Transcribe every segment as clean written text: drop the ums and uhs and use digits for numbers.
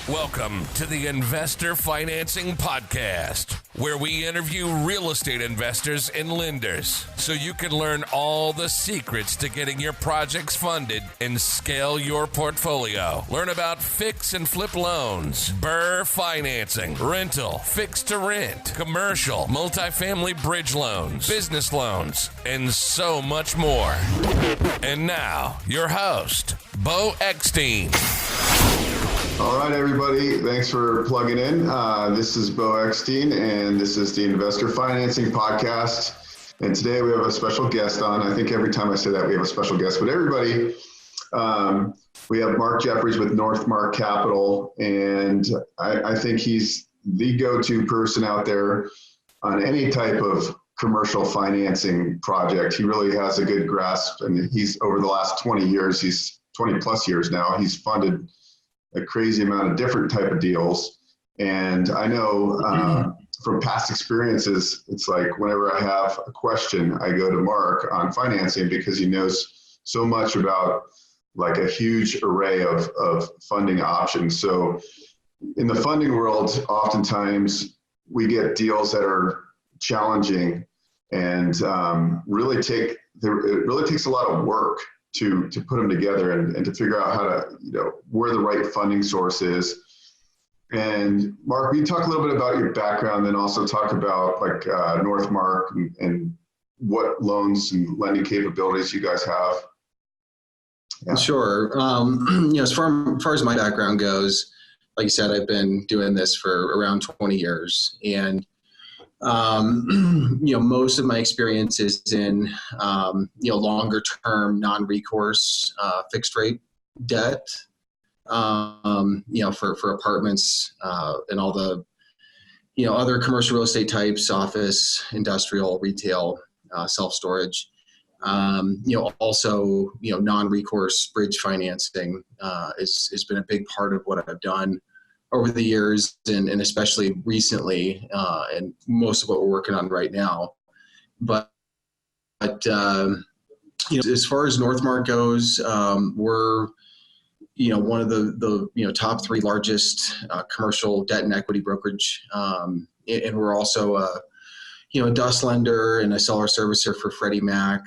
Welcome to the Investor Financing Podcast, where we interview real estate investors and lenders so you can learn all the secrets to getting your projects funded and scale your portfolio. Learn about fix and flip loans, BRRRR financing, rental, fix to rent, commercial, multifamily bridge loans, business loans, and so much more. And now, your host, Beau Eckstein. All right, everybody. Thanks for plugging in. This is Beau Eckstein, and this is the Investor Financing Podcast. And today we have a special guest on. I think every time I say that, we have a special guest. But everybody, we have Mark Jeffries with Northmark Capital, and I think he's the go-to person out there on any type of commercial financing project. He really has a good grasp, and he's over the last 20 plus years now, he's funded a crazy amount of different type of deals. And I know from past experiences, it's like whenever I have a question, I go to Mark on financing because he knows so much about like a huge array of funding options. So in the funding world, oftentimes we get deals that are challenging and it really takes a lot of work to put them together and to figure out how to, where the right funding source is. And Mark, will you talk a little bit about your background, then also talk about like Northmark and what loans and lending capabilities you guys have? Yeah. Sure. As far as my background goes, like you said, I've been doing this for around 20 years. And most of my experience is in, longer term, non-recourse, fixed rate debt, for apartments, and all the, other commercial real estate types, office, industrial, retail, self-storage, also, non-recourse bridge financing, has been a big part of what I've done over the years, and especially recently, and most of what we're working on right now. But as far as Northmark goes, we're one of the top 3 largest commercial debt and equity brokerage, and we're also a DUS lender and a seller servicer for Freddie Mac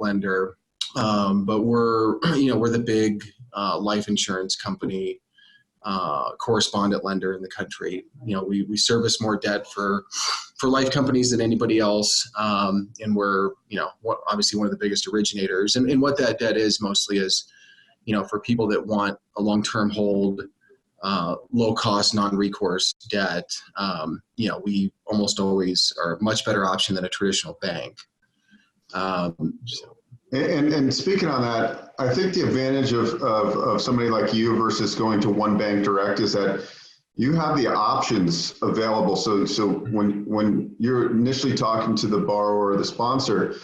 lender. But we're the big life insurance company correspondent lender in the country. We service more debt for life companies than anybody else. And we're, obviously one of the biggest originators. And what that debt is mostly is, for people that want a long-term hold, low cost, non-recourse debt, we almost always are a much better option than a traditional bank. And speaking on that, I think the advantage of somebody like you versus going to one bank direct is that you have the options available. So when you're initially talking to the borrower or the sponsor,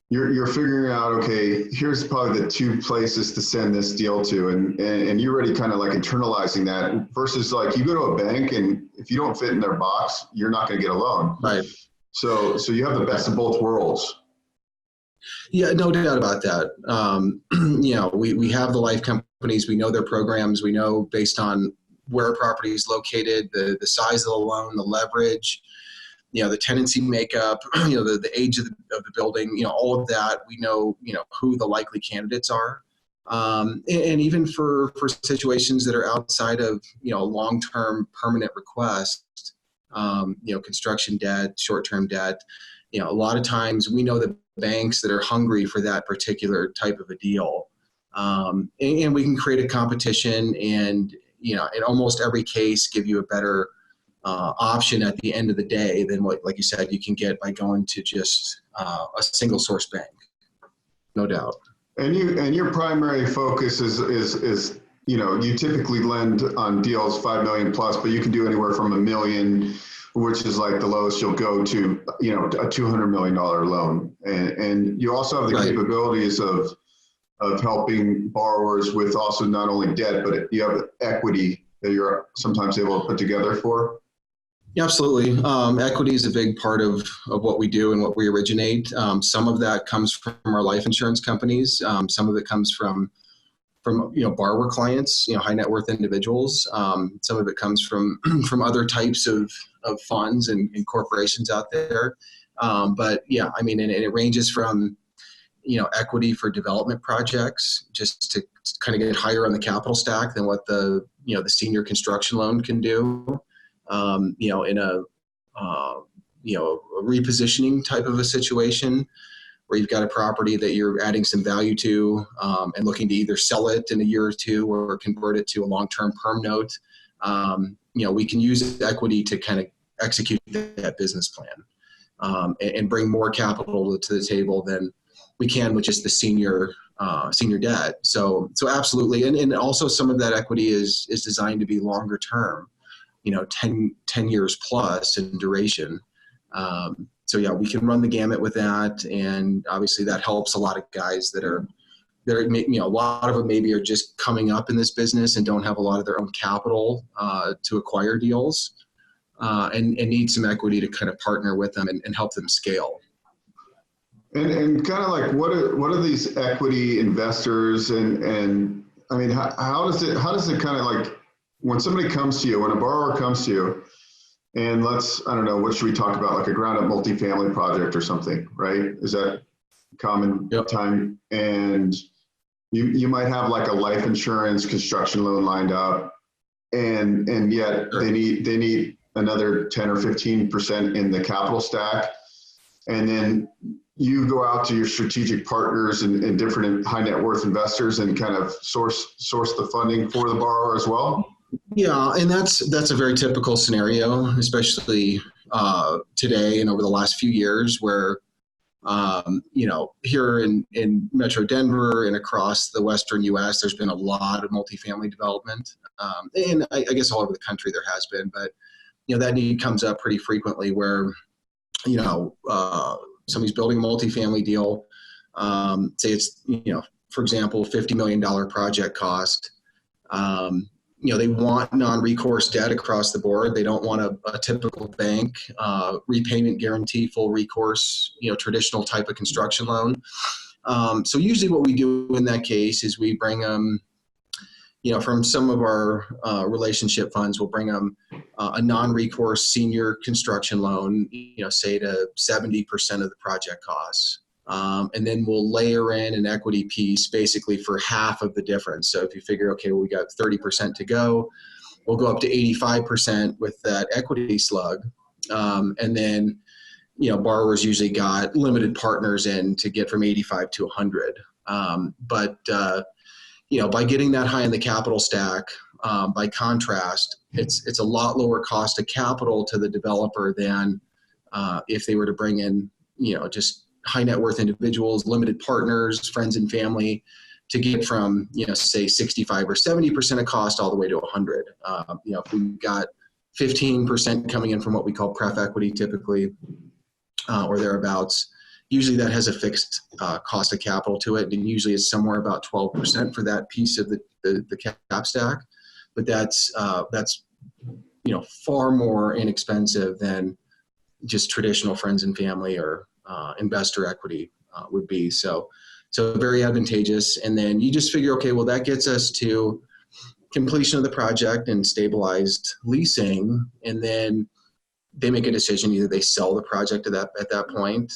you're figuring out, okay, here's probably the 2 places to send this deal to, and you're already kind of like internalizing that versus like you go to a bank and if you don't fit in their box, you're not going to get a loan. Right. So you have the best of both worlds. Yeah, no doubt about that. We have the life companies, we know their programs, we know based on where a property is located, the size of the loan, the leverage, the tenancy makeup, the age of the building, all of that. We know, who the likely candidates are. And even for situations that are outside of, long-term permanent request, construction debt, short-term debt, a lot of times we know the banks that are hungry for that particular type of a deal. And we can create a competition and, in almost every case give you a better option at the end of the day than what, like you said, you can get by going to just a single source bank. No doubt. And your primary focus is you typically lend on deals 5 million plus, but you can do anywhere from $1 million, which is like the lowest you'll go to, a $200 million loan. And you also have the Right. capabilities of helping borrowers with also not only debt, but you have equity that you're sometimes able to put together for. Yeah, absolutely. Equity is a big part of what we do and what we originate. Some of that comes from our life insurance companies. Some of it comes from from borrower clients, high net worth individuals. Some of it comes from from other types of funds and corporations out there. But yeah, I mean, and it ranges from equity for development projects, just to kind of get higher on the capital stack than what the senior construction loan can do. In a repositioning type of a situation where you've got a property that you're adding some value to, and looking to either sell it in a year or two or convert it to a long-term perm note. We can use equity to kind of execute that business plan, and bring more capital to the table than we can with just the senior debt. So absolutely. And also some of that equity is designed to be longer term, 10 years plus in duration. So yeah, we can run the gamut with that. And obviously that helps a lot of guys that are, a lot of them maybe are just coming up in this business and don't have a lot of their own capital to acquire deals, and need some equity to kind of partner with them and help them scale. And kind of like, what are these equity investors, and I mean, how does it kind of like, when somebody comes to you, when a borrower comes to you, and I don't know, what should we talk about, like a ground up multifamily project or something, right? Is that common time? And you might have like a life insurance construction loan lined up, and yet they need another 10 or 15% in the capital stack. And then you go out to your strategic partners and different high net worth investors and kind of source the funding for the borrower as well. Yeah, and that's a very typical scenario, especially today and over the last few years, where here in Metro Denver and across the Western U.S., there's been a lot of multifamily development, and I guess all over the country there has been, but that need comes up pretty frequently where somebody's building a multifamily deal. Say it's for example, $50 million project cost. They want non-recourse debt across the board. They don't want a typical bank repayment guarantee, full recourse, traditional type of construction loan. So usually what we do in that case is we bring them, from some of our relationship funds, we'll bring them a non-recourse senior construction loan, say to 70% of the project costs. And then we'll layer in an equity piece basically for half of the difference. So if you figure, okay, well, we got 30% to go, we'll go up to 85% with that equity slug. And then, borrowers usually got limited partners in to get from 85 to 100. But by getting that high in the capital stack, by contrast, it's a lot lower cost of capital to the developer than if they were to bring in, just high net worth individuals, limited partners, friends and family, to get from, say 65 or 70% of cost all the way to 100. If we've got 15% coming in from what we call pref equity typically, or thereabouts, usually that has a fixed cost of capital to it. And usually it's somewhere about 12% for that piece of the cap stack. But that's far more inexpensive than just traditional friends and family or investor equity would be. So very advantageous. And then you just figure, okay, well, that gets us to completion of the project and stabilized leasing. And then they make a decision, either they sell the project at that point,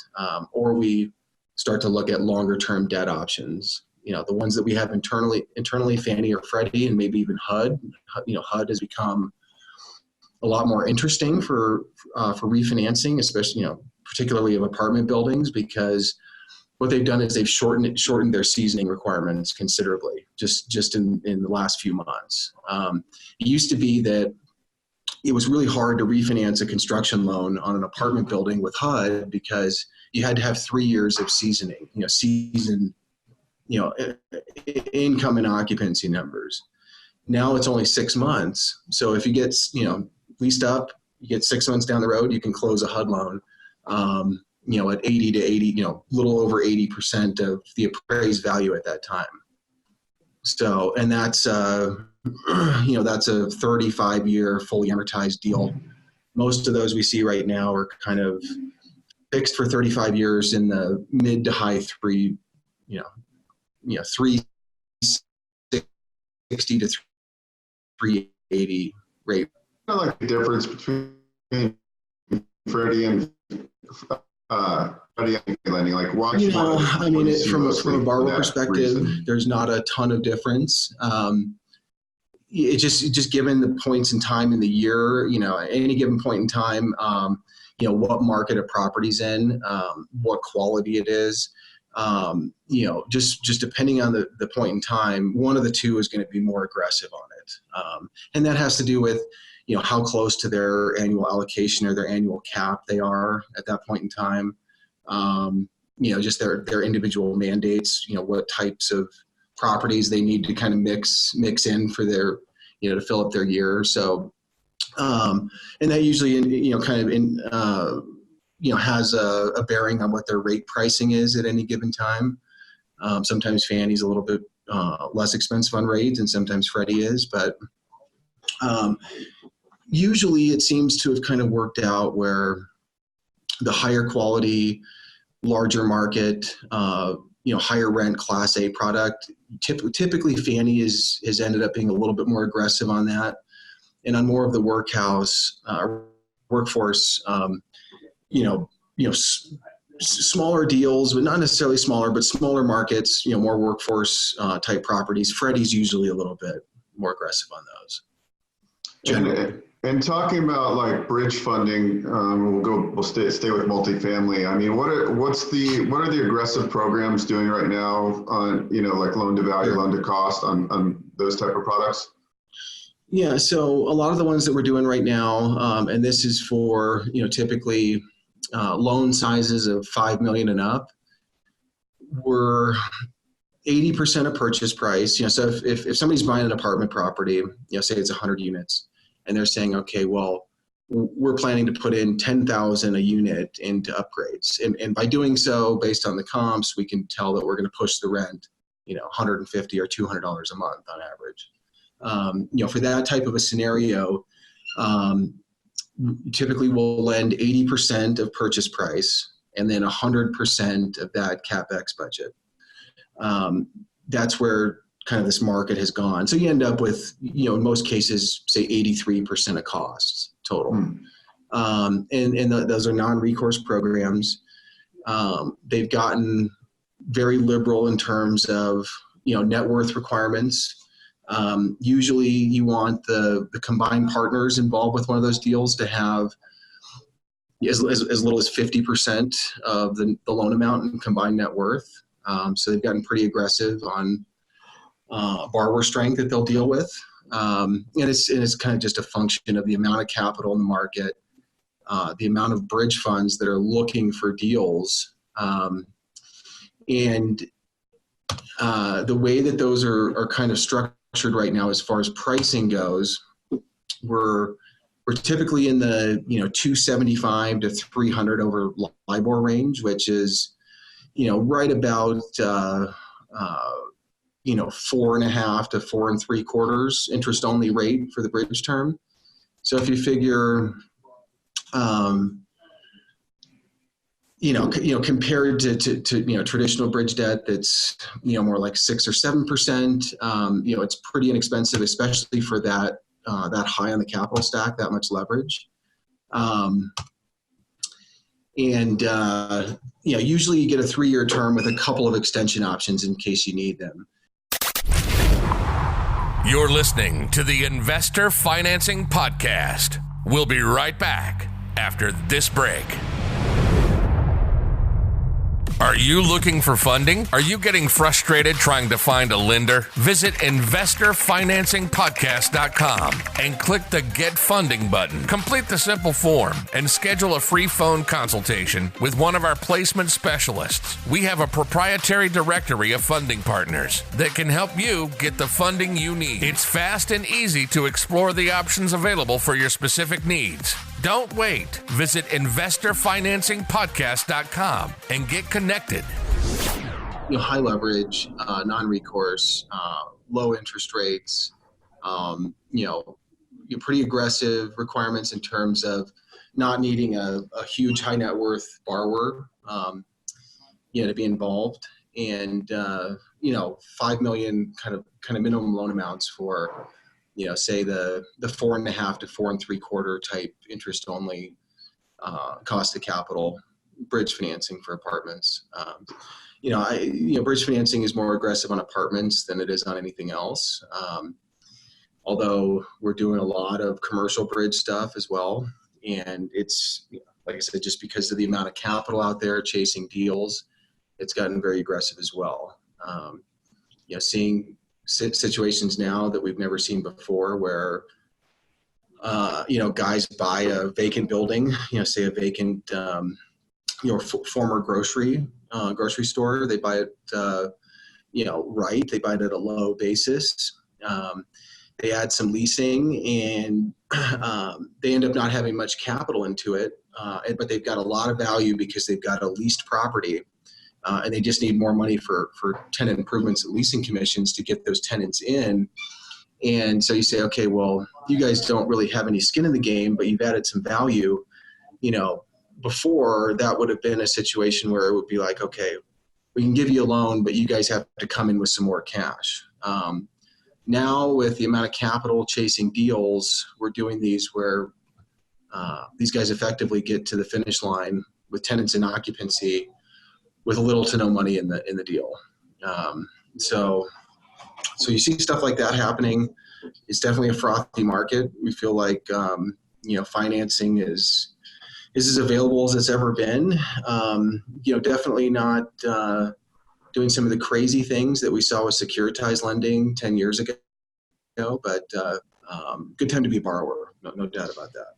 or we start to look at longer term debt options. The ones that we have internally, Fannie or Freddie, and maybe even HUD. HUD has become a lot more interesting for refinancing, especially, particularly of apartment buildings, because what they've done is they've shortened their seasoning requirements considerably just in the last few months. It used to be that it was really hard to refinance a construction loan on an apartment building with HUD because you had to have 3 years of seasoning, income and occupancy numbers. Now it's only 6 months. So if you get, leased up, you get 6 months down the road, you can close a HUD loan, at 80 to 80, little over 80% of the appraised value at that time. So, and that's, that's a 35-year fully amortized deal. Most of those we see right now are kind of fixed for 35 years in the mid to high 3, 3, 6, 360 to 380 rate. Kind of like the difference between Freddie and Freddie lending, like why? I mean, from a borrower perspective, there's not a ton of difference. It just given the points in time in the year, at any given point in time, what market a property's in, what quality it is, just depending on the point in time, one of the two is going to be more aggressive on it. And that has to do with, how close to their annual allocation or their annual cap they are at that point in time. Just their individual mandates, what types of properties they need to kind of mix in for their, to fill up their year. So, and that usually, has a bearing on what their rate pricing is at any given time. Sometimes Fannie's a little bit less expensive on rates, and sometimes Freddie is, but usually it seems to have kind of worked out where the higher quality, larger market, higher rent Class A product. Typically, Fannie has ended up being a little bit more aggressive on that, and on more of the workforce, smaller deals, but not necessarily smaller, but smaller markets. More workforce type properties. Freddie's usually a little bit more aggressive on those. And talking about like bridge funding, we'll stay with multifamily. I mean, what are the aggressive programs doing right now on, like loan to value, loan to cost on those type of products? Yeah. So a lot of the ones that we're doing right now, and this is for, typically loan sizes of $5 million and up, we're 80% of purchase price. So if somebody's buying an apartment property, say it's 100 units, and they're saying, okay, well, we're planning to put in $10,000 a unit into upgrades. And by doing so, based on the comps, we can tell that we're going to push the rent, $150 or $200 a month on average. For that type of a scenario, typically we'll lend 80% of purchase price and then 100% of that CapEx budget. That's where kind of this market has gone. So you end up with, in most cases, say 83% of costs total. Those are non-recourse programs. They've gotten very liberal in terms of, net worth requirements. Usually you want the combined partners involved with one of those deals to have as little as 50% of the loan amount in combined net worth. So they've gotten pretty aggressive on borrower strength that they'll deal with. And it's kind of just a function of the amount of capital in the market, the amount of bridge funds that are looking for deals. And the way that those are kind of structured right now, as far as pricing goes, we're typically in the 275 to 300 over LIBOR range, which is right about 4.5 to 4 3/4 interest only rate for the bridge term. So if you figure, compared to traditional bridge debt that's more like 6 or 7%, it's pretty inexpensive, especially for that high on the capital stack, that much leverage. Usually you get a 3-year term with a couple of extension options in case you need them. You're listening to the Investor Financing Podcast. We'll be right back after this break. Are you looking for funding? Are you getting frustrated trying to find a lender? Visit investorfinancingpodcast.com and click the Get Funding button. Complete the simple form and schedule a free phone consultation with one of our placement specialists. We have a proprietary directory of funding partners that can help you get the funding you need. It's fast and easy to explore the options available for your specific needs. Don't wait. Visit investorfinancingpodcast.com and get connected. High leverage, non-recourse, low interest rates, pretty aggressive requirements in terms of not needing a huge high net worth borrower, to be involved. And, $5 million kind of minimum loan amounts for, say the 4.5 to 4.75 type interest only cost of capital bridge financing for apartments. Bridge financing is more aggressive on apartments than it is on anything else. Although we're doing a lot of commercial bridge stuff as well. And it's, like I said, just because of the amount of capital out there chasing deals, it's gotten very aggressive as well. Seeing situations now that we've never seen before where, guys buy a vacant building, say a vacant, former grocery store. They buy it, right. They buy it at a low basis. They add some leasing and they end up not having much capital into it, but they've got a lot of value because they've got a leased property and they just need more money for tenant improvements and leasing commissions to get those tenants in. And so you say, okay, well, you guys don't really have any skin in the game, but you've added some value. Before that would have been a situation where it would be like, okay, we can give you a loan, but you guys have to come in with some more cash. Now with the amount of capital chasing deals, we're doing these where these guys effectively get to the finish line with tenants in occupancy with little to no money in the deal. So you see stuff like that happening. It's definitely a frothy market. We feel like financing is as available as it's ever been. Definitely not doing some of the crazy things that we saw with securitized lending 10 years ago, but good time to be a borrower. No doubt about that.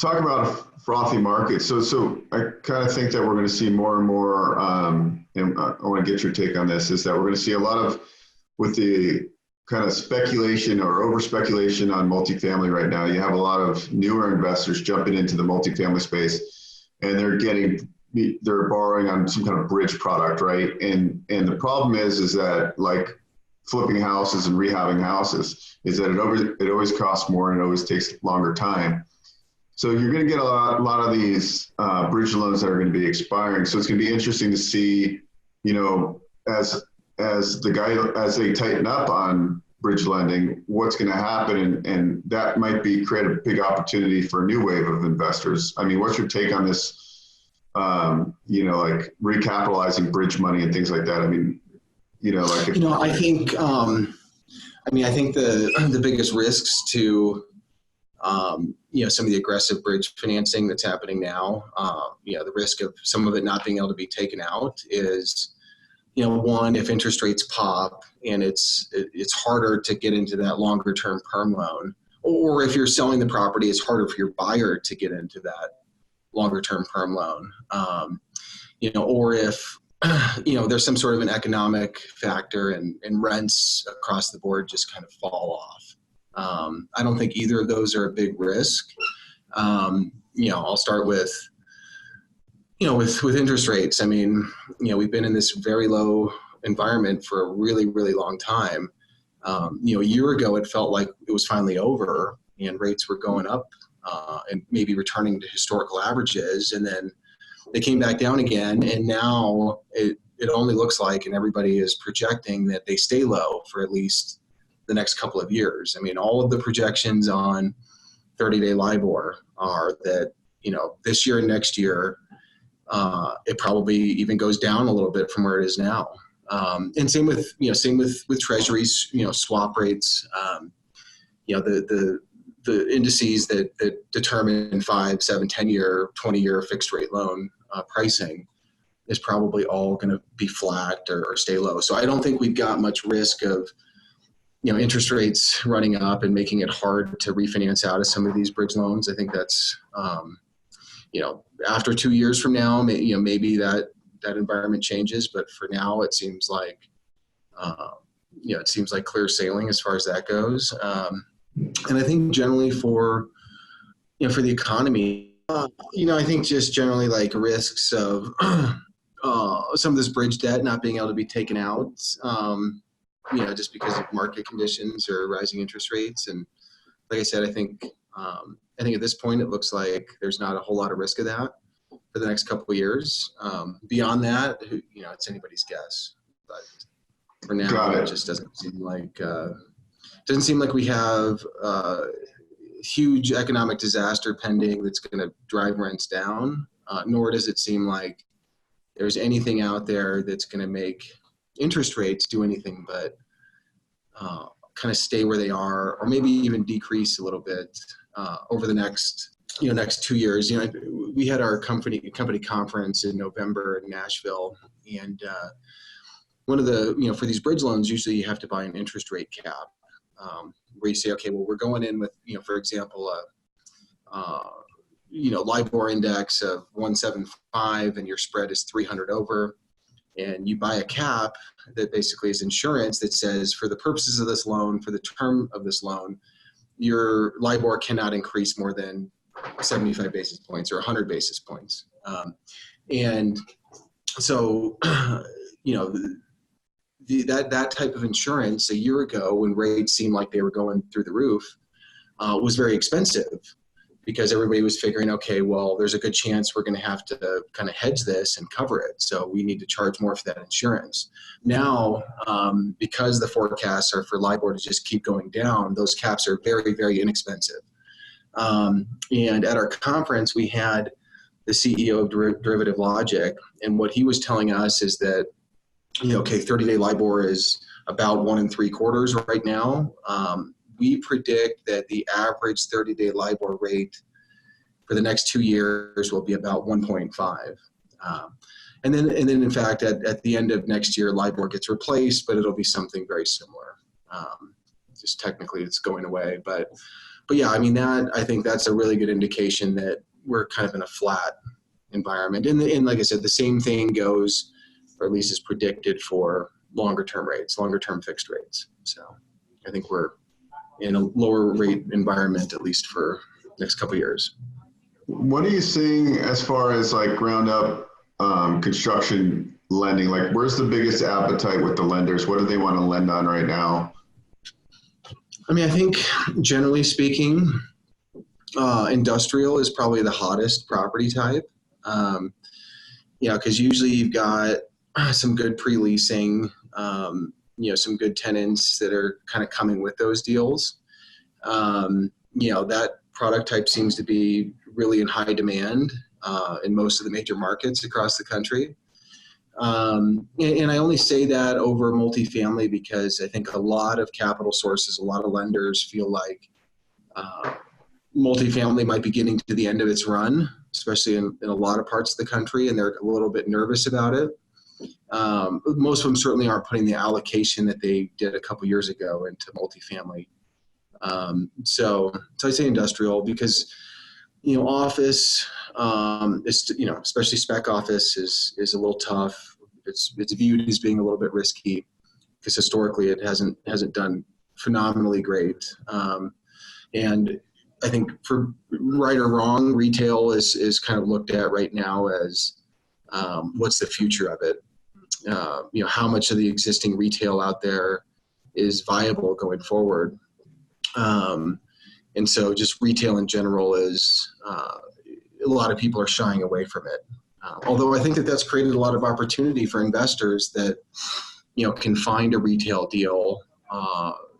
Talk about a frothy market. So I kind of think that we're going to see more and more, and I want to get your take on this, is that we're going to see a lot of, with the kind of speculation or over speculation on multifamily right now, you have a lot of newer investors jumping into the multifamily space and they're borrowing on some kind of bridge product, right? And the problem is that, like flipping houses and rehabbing houses, is that it always costs more and it always takes longer time. So you're going to get a lot of these bridge loans that are going to be expiring. So it's going to be interesting to see, as they tighten up on bridge lending, what's going to happen, and that might create a big opportunity for a new wave of investors. I mean, what's your take on this? Like recapitalizing bridge money and things like that. I mean, I think I think the biggest risks to some of the aggressive bridge financing that's happening now, the risk of some of it not being able to be taken out is, one, if interest rates pop and it's harder to get into that longer term perm loan, or if you're selling the property, it's harder for your buyer to get into that longer term perm loan. Or if, there's some sort of an economic factor and rents across the board just kind of fall off. I don't think either of those are a big risk. I'll start with interest rates. I mean, we've been in this very low environment for a really, really long time. A year ago, it felt like it was finally over and rates were going up and maybe returning to historical averages. And then they came back down again. And now it only looks like, and everybody is projecting, that they stay low for at least the next couple of years. I mean, all of the projections on 30-day LIBOR are that, this year and next year, it probably even goes down a little bit from where it is now. And same with treasuries, swap rates, the indices that determine 5, 7, 10-year, 20-year fixed rate loan pricing is probably all going to be flat or stay low. So I don't think we've got much risk of, interest rates running up and making it hard to refinance out of some of these bridge loans. I think that's, after 2 years from now, maybe that environment changes, but for now it seems like, clear sailing as far as that goes. And I think generally for the economy, I think just generally like risks of some of this bridge debt not being able to be taken out, just because of market conditions or rising interest rates. And like I said, I think at this point it looks like there's not a whole lot of risk of that for the next couple of years. Beyond that, it's anybody's guess. But for now. Got it. It just doesn't seem like we have huge economic disaster pending that's going to drive rents down, nor does it seem like there's anything out there that's going to make interest rates do anything but kind of stay where they are, or maybe even decrease a little bit over the next 2 years. We had our company conference in November in Nashville, and one of the, for these bridge loans, usually you have to buy an interest rate cap, where you say, okay, well, we're going in with, for example, LIBOR index of 175 and your spread is 300 over, and you buy a cap that basically is insurance that says, for the purposes of this loan, for the term of this loan, your LIBOR cannot increase more than 75 basis points or 100 basis points. And so, that type of insurance a year ago, when rates seemed like they were going through the roof, was very expensive, because everybody was figuring, okay, well, there's a good chance we're going to have to kind of hedge this and cover it. So we need to charge more for that insurance. Now, because the forecasts are for LIBOR to just keep going down, those caps are very, very inexpensive. And at our conference, we had the CEO of Derivative Logic, and what he was telling us is that, 30-day LIBOR is about 1.75 right now. We predict that the average 30-day LIBOR rate for the next 2 years will be about 1.5. And then in fact, at the end of next year, LIBOR gets replaced, but it'll be something very similar. Just technically it's going away. But yeah, I think that's a really good indication that we're kind of in a flat environment. And like I said, the same thing goes, or at least is predicted, for longer term fixed rates. So I think we're in a lower rate environment, at least for the next couple of years. What are you seeing as far as like ground up construction lending? Like, where's the biggest appetite with the lenders? What do they want to lend on right now? I think generally speaking, industrial is probably the hottest property type. Because usually you've got some good pre-leasing, some good tenants that are kind of coming with those deals. That product type seems to be really in high demand in most of the major markets across the country. And I only say that over multifamily because I think a lot of capital sources, a lot of lenders feel like multifamily might be getting to the end of its run, especially in a lot of parts of the country, and they're a little bit nervous about it. Most of them certainly aren't putting the allocation that they did a couple years ago into multifamily. So I say industrial because, office, especially spec office is a little tough. It's viewed as being a little bit risky because historically it hasn't done phenomenally great. And I think, for right or wrong, retail is kind of looked at right now as what's the future of it? How much of the existing retail out there is viable going forward? And so just retail in general is, a lot of people are shying away from it. Although I think that's created a lot of opportunity for investors that, can find a retail deal,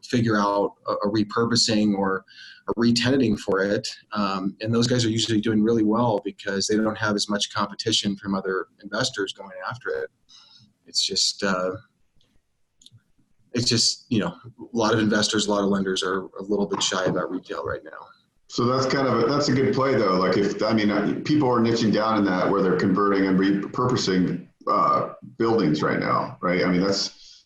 figure out a repurposing or a re-tenanting for it. And those guys are usually doing really well because they don't have as much competition from other investors going after it. It's just, a lot of investors, a lot of lenders are a little bit shy about retail right now. So that's a good play though. Like people are niching down in that where they're converting and repurposing buildings right now, right?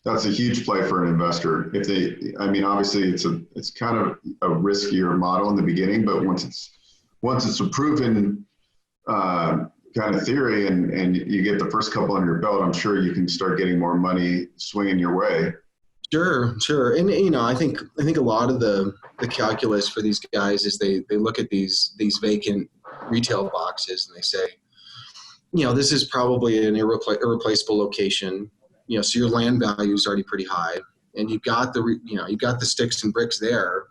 That's a huge play for an investor. Obviously it's kind of a riskier model in the beginning, but once it's a proven kind of theory and you get the first couple under your belt, I'm sure you can start getting more money swinging your way. Sure. And, I think a lot of the calculus for these guys is they look at these vacant retail boxes and they say, this is probably an irreplaceable location. So your land value is already pretty high, and you've got the sticks and bricks there.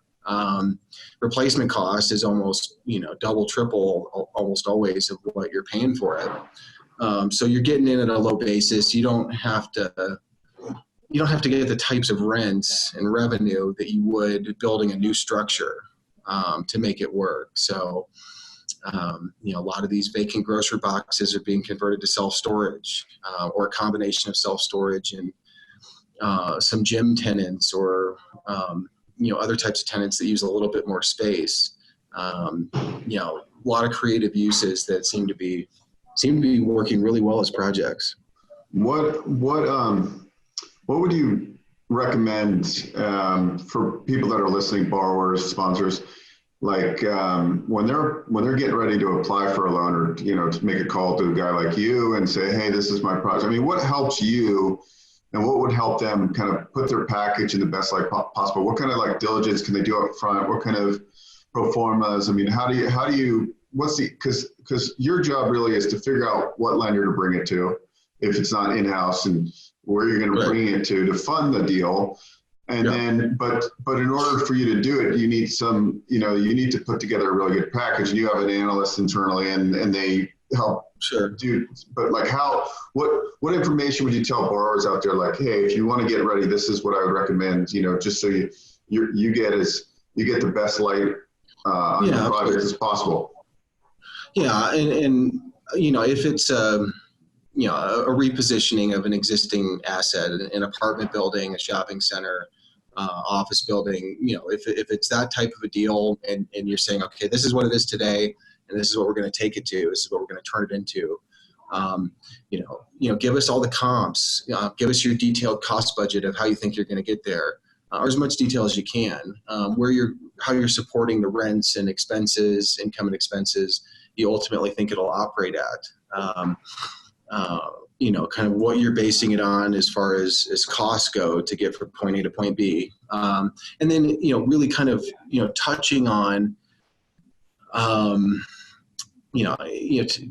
Replacement cost is almost, double, triple, almost always of what you're paying for it. So you're getting in at a low basis. You don't have to, you don't have to get the types of rents and revenue that you would building a new structure to make it work. So, a lot of these vacant grocery boxes are being converted to self-storage or a combination of self-storage and some gym tenants or, other types of tenants that use a little bit more space. A lot of creative uses that seem to be working really well as projects. What would you recommend for people that are listening, borrowers, sponsors, like when they're getting ready to apply for a loan or to make a call to a guy like you and say, hey, this is my project? I mean, what helps you, and what would help them kind of put their package in the best light possible? What kind of like diligence can they do up front? What kind of pro formas? I mean, because your job really is to figure out what lender to bring it to if it's not in-house, and where you're going to bring it to fund the deal. And then, but in order for you to do it, you need you need to put together a really good package. And you have an analyst internally, and they help do. But like, what information would you tell borrowers out there? Like, hey, if you want to get ready, this is what I would recommend. Just so you get the best light on your project as possible. Yeah, and if it's a repositioning of an existing asset, an apartment building, a shopping center, office building, if it's that type of a deal, and you're saying, okay, this is what it is today, and this is what we're going to take it to, this is what we're going to turn it into, give us all the comps, give us your detailed cost budget of how you think you're going to get there, or as much detail as you can, how you're supporting the rents and expenses, income and expenses you ultimately think it'll operate at. Kind of what you're basing it on as far as costs go to get from point A to point B. And then, really kind of, touching on,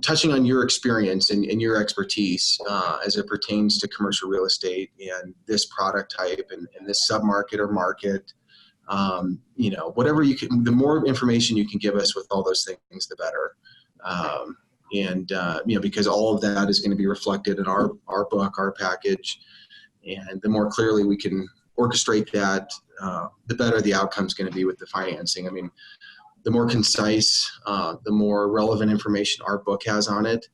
touching on your experience and your expertise as it pertains to commercial real estate and this product type and this submarket or market. Whatever you can, the more information you can give us with all those things, the better. Because all of that is going to be reflected in our book, our package, and the more clearly we can orchestrate that, the better the outcome is going to be with the financing. I mean, the more concise, the more relevant information our book has on it,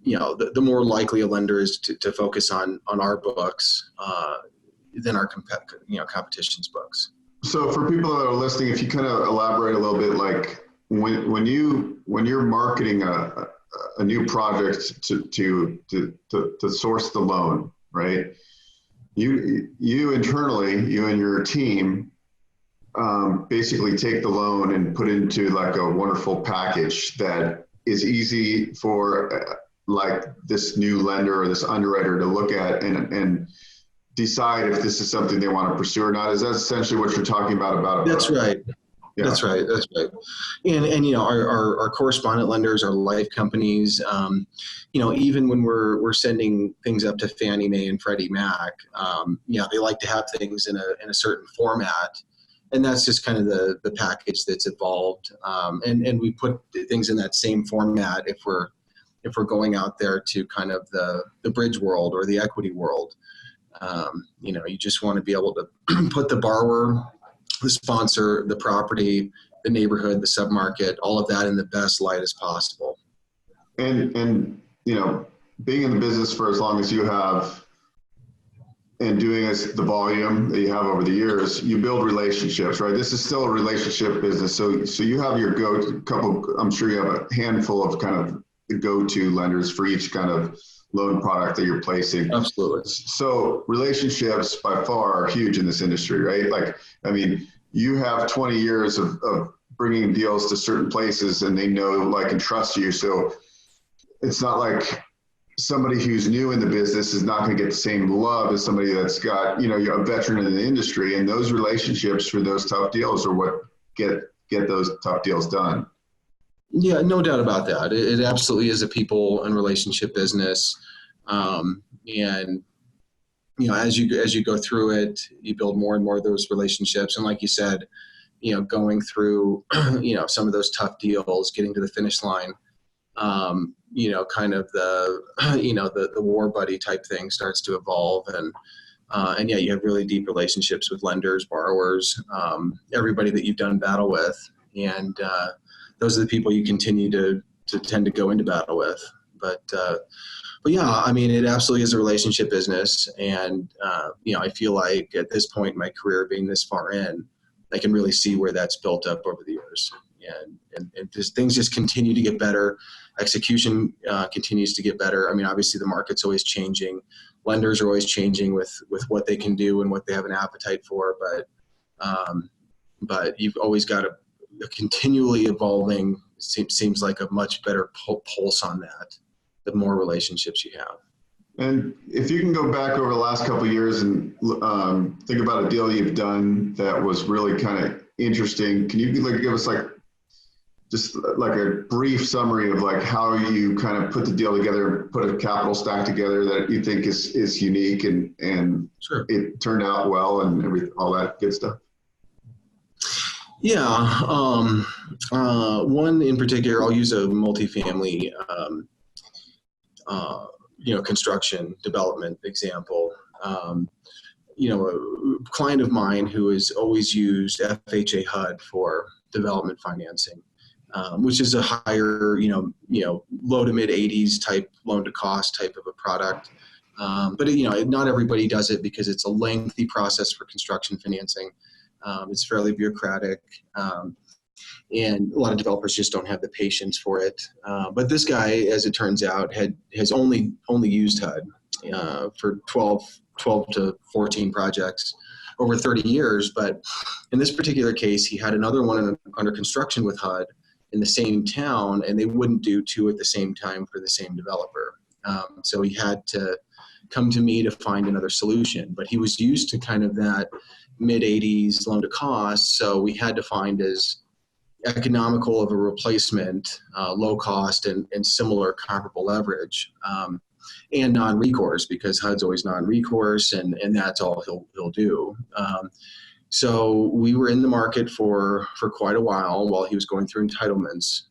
the more likely a lender is to focus on our books than our competition's books. So for people that are listening, if you kind of elaborate a little bit, like when you're marketing a new project to source the loan, right? You internally, you and your team, basically take the loan and put into like a wonderful package that is easy for like this new lender or this underwriter to look at and decide if this is something they want to pursue or not. Is that essentially what you're talking about? That's right. Yeah. That's right. And our correspondent lenders, our life companies, even when we're sending things up to Fannie Mae and Freddie Mac, they like to have things in a certain format. And that's just kind of the package that's evolved. And we put things in that same format if we're going out there to kind of the bridge world or the equity world. You just want to be able to put the borrower, the sponsor, the property, the neighborhood, the submarket, all of that in the best light as possible. And being in the business for as long as you have and doing the volume that you have over the years, you build relationships, right? This is still a relationship business. So you have your I'm sure you have a handful of kind of the go-to lenders for each kind of loan product that you're placing. Absolutely. So relationships by far are huge in this industry, right? Like, I mean, you have 20 years of bringing deals to certain places and they know, like, and trust you. So it's not like somebody who's new in the business is not going to get the same love as somebody that's got, you're a veteran in the industry, and those relationships for those tough deals are what get those tough deals done. Yeah, no doubt about that. It absolutely is a people and relationship business. And as you go through it, you build more and more of those relationships. And like you said, going through, some of those tough deals, getting to the finish line, kind of the war buddy type thing starts to evolve. And yeah, you have really deep relationships with lenders, borrowers, everybody that you've done battle with. And those are the people you continue to tend to go into battle with. But yeah, I mean, it absolutely is a relationship business. And, I feel like at this point in my career, being this far in, I can really see where that's built up over the years. And just, things just continue to get better. Execution continues to get better. I mean, obviously the market's always changing. Lenders are always changing with what they can do and what they have an appetite for. But you've always got a continually evolving, seems like a much better pulse on that, the more relationships you have. And if you can go back over the last couple of years and think about a deal you've done that was really kind of interesting, can you give us just a brief summary of how you kind of put the deal together, put a capital stack together that you think is unique and Sure. It turned out well and all that good stuff? Yeah. One in particular, I'll use a multifamily, construction development example. A client of mine who has always used FHA HUD for development financing, which is a higher, low to mid 80s type loan to cost type of a product. But not everybody does it because it's a lengthy process for construction financing. It's fairly bureaucratic. And a lot of developers just don't have the patience for it. But this guy, as it turns out, has only used HUD for 12 to 14 projects over 30 years. But in this particular case, he had another one under construction with HUD in the same town, and they wouldn't do two at the same time for the same developer. So he had to come to me to find another solution. But he was used to kind of that mid 80s loan to cost. So we had to find as economical of a replacement, low cost and similar comparable leverage, and non-recourse, because HUD's always non-recourse and that's all he'll do. So we were in the market for quite a while he was going through entitlements,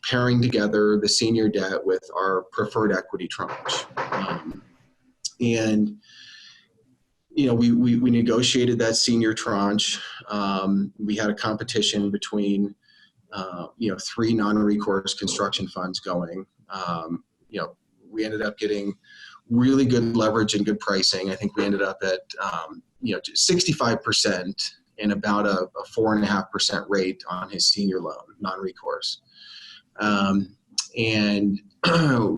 pairing together the senior debt with our preferred equity tranche. We negotiated that senior tranche. We had a competition between, three non-recourse construction funds going. We ended up getting really good leverage and good pricing. I think we ended up at, 65% and about a 4.5% rate on his senior loan, non-recourse. And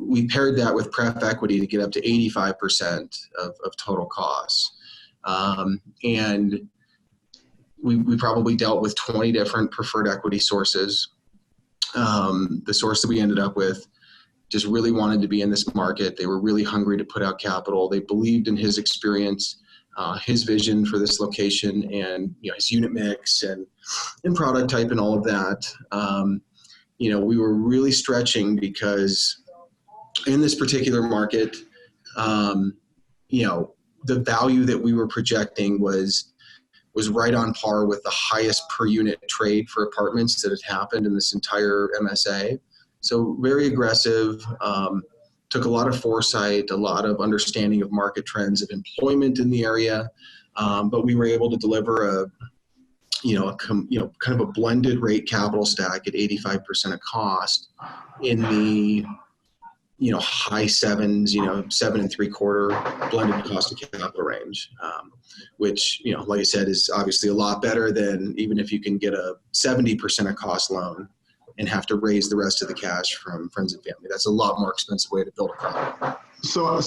we paired that with pref equity to get up to 85% of total costs. And we probably dealt with 20 different preferred equity sources. The source that we ended up with just really wanted to be in this market. They were really hungry to put out capital. They believed in his experience, his vision for this location, and his unit mix and product type and all of that. We were really stretching because in this particular market, the value that we were projecting was right on par with the highest per unit trade for apartments that had happened in this entire MSA. So very aggressive, took a lot of foresight, a lot of understanding of market trends of employment in the area. But we were able to deliver kind of a blended rate capital stack at 85% of cost in the high sevens, 7.75 blended cost of capital range, which, like I said, is obviously a lot better than even if you can get a 70% of cost loan and have to raise the rest of the cash from friends and family. That's a lot more expensive way to build a product. So in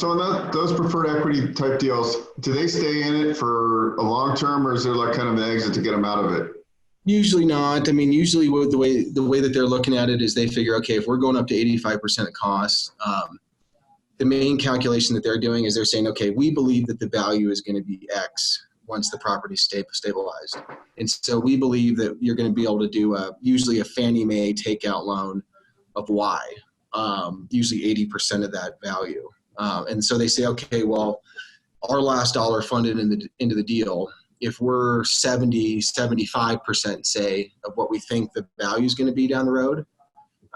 those preferred equity type deals, do they stay in it for a long term, or is there kind of an exit to get them out of it? Usually not. I mean, usually the way that they're looking at it is they figure, okay, if we're going up to 85% of cost, the main calculation that they're doing is they're saying, okay, we believe that the value is going to be X once the property is stabilized. And so we believe that you're going to be able to do usually a Fannie Mae takeout loan of Y, usually 80% of that value. And so they say, okay, well, our last dollar funded into the deal, if we're 70, 75%, say, of what we think the value is going to be down the road,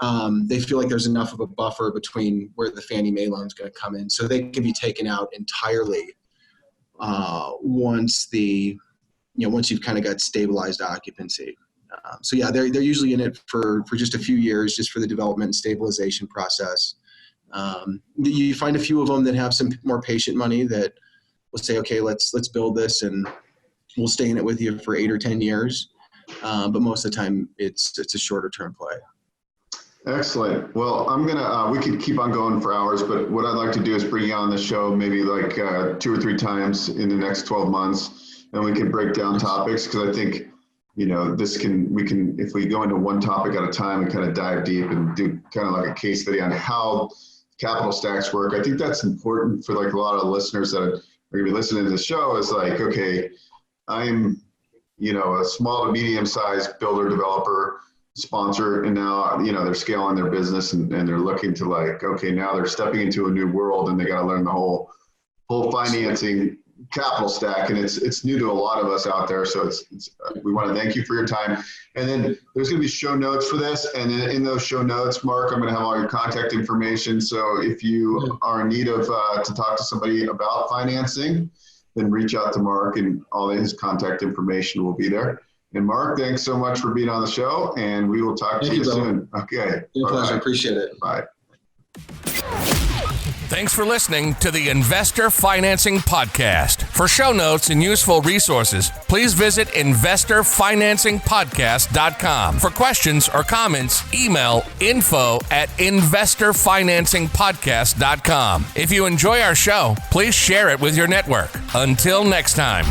they feel like there's enough of a buffer between where the Fannie Mae loan is going to come in, so they can be taken out entirely once you've kind of got stabilized occupancy. So yeah, they're usually in it for just a few years, just for the development and stabilization process. You find a few of them that have some more patient money that will say, okay, let's build this and we'll stay in it with you for 8 or 10 years. But most of the time it's a shorter term play. Excellent. Well, we could keep on going for hours, but what I'd like to do is bring you on the show maybe like 2 or 3 times in the next 12 months, and we can break down topics, because I think, if we go into one topic at a time and kind of dive deep and do kind of like a case study on how capital stacks work. I think that's important for like a lot of listeners that are going to be listening to the show, is like, okay, I'm, a small to medium sized builder developer sponsor, and now, they're scaling their business and they're looking to like, okay, now they're stepping into a new world and they got to learn the whole financing capital stack, and it's new to a lot of us out there. So we want to thank you for your time. And then there's going to be show notes for this, and then in those show notes, Mark, I'm going to have all your contact information. So if you are in need of to talk to somebody about financing, then reach out to Mark, and all of his contact information will be there. And Mark, thanks so much for being on the show, and we will talk to you soon. Okay. Your pleasure. Appreciate it. Bye. Thanks for listening to the Investor Financing Podcast. For show notes and useful resources, please visit investorfinancingpodcast.com. For questions or comments, email info@investorfinancingpodcast.com. If you enjoy our show, please share it with your network. Until next time.